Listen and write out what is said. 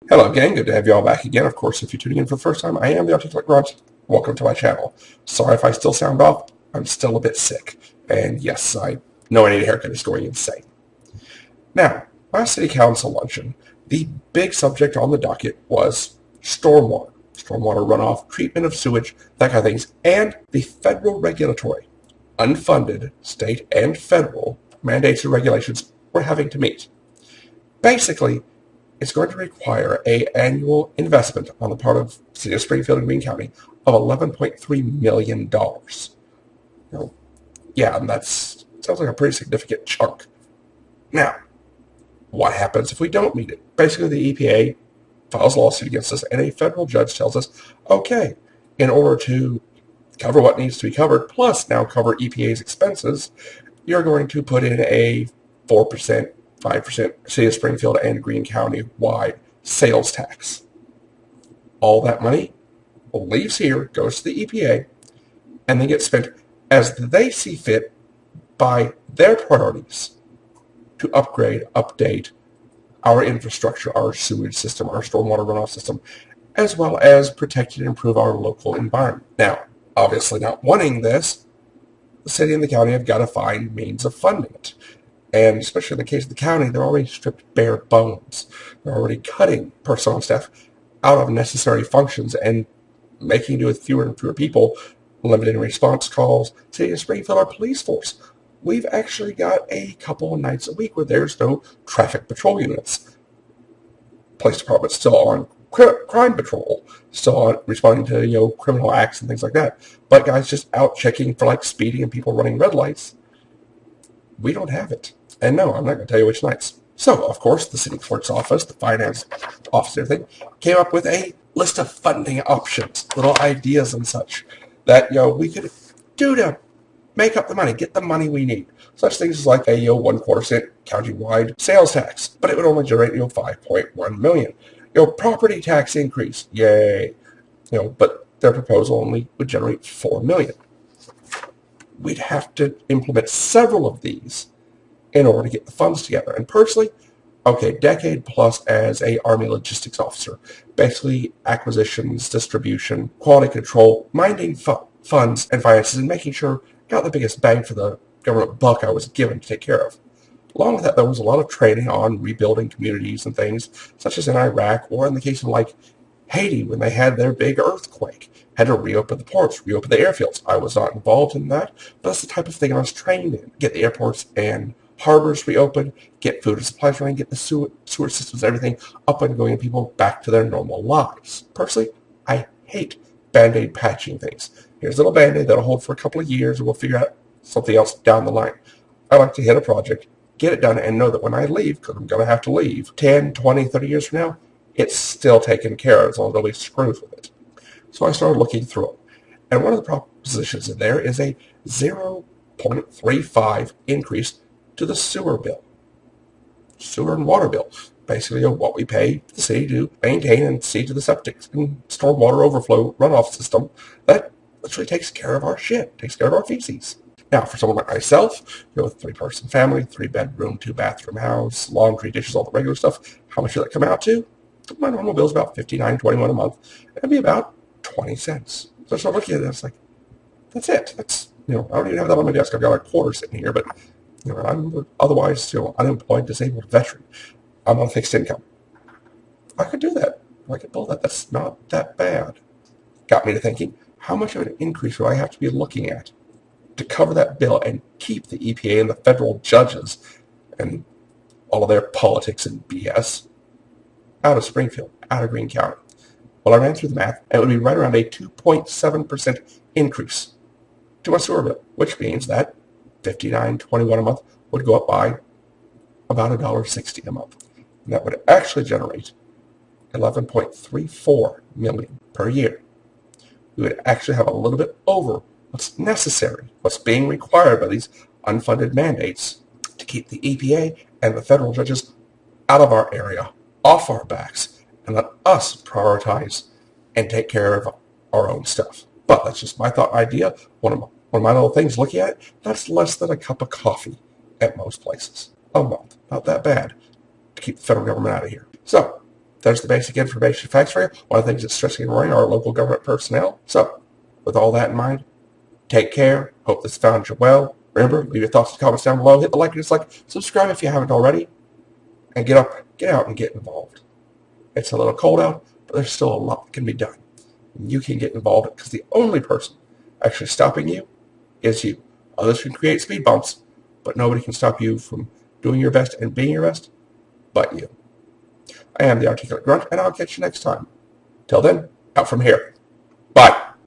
Hello gang, good to have you all back again. Of course, if you're tuning in for the first time, I am the Articulate Grunt. Welcome to my channel. Sorry if I still sound off, I'm still a bit sick. And yes, I know I need a haircut, it's going insane. Now, last City Council luncheon, the big subject on the docket was stormwater. Stormwater runoff, treatment of sewage, that kind of things, and the federal regulatory, unfunded, state and federal mandates and regulations we're having to meet. Basically, it's going to require an annual investment on the part of the City of Springfield and Greene County of $11.3 million. Yeah, and that sounds like a pretty significant chunk. Now, what happens if we don't meet it? Basically, the EPA files a lawsuit against us, and a federal judge tells us, okay, in order to cover what needs to be covered, plus now cover EPA's expenses, you're going to put in a 4%, 5% City of Springfield and Greene County wide sales tax. All that money leaves here, goes to the EPA, and then gets spent as they see fit by their priorities to upgrade, update our infrastructure, our sewage system, our stormwater runoff system, as well as protect and improve our local environment. Now, obviously not wanting this, the city and the county have got to find means of funding it. And especially in the case of the county, they're already stripped bare bones. They're already cutting personnel and staff out of necessary functions and making do with fewer and fewer people, limiting response calls. City of Springfield, our police force. We've actually got a couple of nights a week where there's no traffic patrol units. Police department's still on crime patrol, still on responding to criminal acts and things like that. But guys just out checking for like speeding and people running red lights. We don't have it. And no, I'm not going to tell you which nights. So, of course, the city clerk's office, the finance office, everything, came up with a list of funding options, little ideas and such, that, we could do to make up the money, get the money we need. Such things as like a, 1/4 cent county-wide sales tax, but it would only generate, $5.1 million. Property tax increase, yay. But their proposal only would generate $4 million. We'd have to implement several of these in order to get the funds together. And personally, decade plus as a Army logistics officer, basically acquisitions, distribution, quality control, minding funds and finances, and making sure I got the biggest bang for the government buck I was given to take care of. Along with that, there was a lot of training on rebuilding communities and things, such as in Iraq, or in the case of like Haiti, when they had their big earthquake, had to reopen the ports, reopen the airfields. I was not involved in that, but that's the type of thing I was trained in. Get the airports and harbors reopened, get food and supplies running, get the sewer systems, everything up and going, and people back to their normal lives. Personally, I hate Band-Aid patching things. Here's a little Band-Aid that'll hold for a couple of years, and we'll figure out something else down the line. I like to hit a project, get it done, and know that when I leave, because I'm going to have to leave, 10, 20, 30 years from now, it's still taken care of as long as nobody screws with it. So I started looking through it. And one of the propositions in there is a 0.35 increase to the sewer bill. Sewer and water bill. Basically, what we pay the city to maintain and see to the septic and stormwater overflow runoff system that literally takes care of our shit, takes care of our feces. Now, for someone like myself, a 3-person family, 3-bedroom, 2-bathroom house, laundry, dishes, all the regular stuff, how much should that come out to? My normal bill is about $59.21 a month. It'd be about 20 cents. So I started looking at it, and it's like, that's it. That's, I don't even have that on my desk. I've got a quarter sitting here, but, I'm otherwise, unemployed, disabled veteran. I'm on fixed income. I could do that. I could pull that. That's not that bad. Got me to thinking, how much of an increase would I have to be looking at to cover that bill and keep the EPA and the federal judges and all of their politics and BS out of Springfield, out of Greene County? Well, I ran through the math, and it would be right around a 2.7% increase to my sewer bill, which means that $59.21 a month would go up by about $1.60 a month. And that would actually generate $11.34 million per year. We would actually have a little bit over what's necessary, what's being required by these unfunded mandates to keep the EPA and the federal judges out of our area, off our backs, and let us prioritize and take care of our own stuff. But that's just my thought idea. One of my little things looking at it, that's less than a cup of coffee at most places a month. Not that bad to keep the federal government out of here. So There's the basic information facts for you. One of the things that's stressing and worrying our local government personnel. So, with all that in mind, take care. Hope this found you well. Remember, leave your thoughts and comments down below. Hit the like and dislike. Subscribe if you haven't already. And get out and get involved. It's a little cold out, but there's still a lot that can be done. You can get involved because the only person actually stopping you is you. Others can create speed bumps, but nobody can stop you from doing your best and being your best but you. I am the Articulate Grunt, and I'll catch you next time. Till then, out from here. Bye.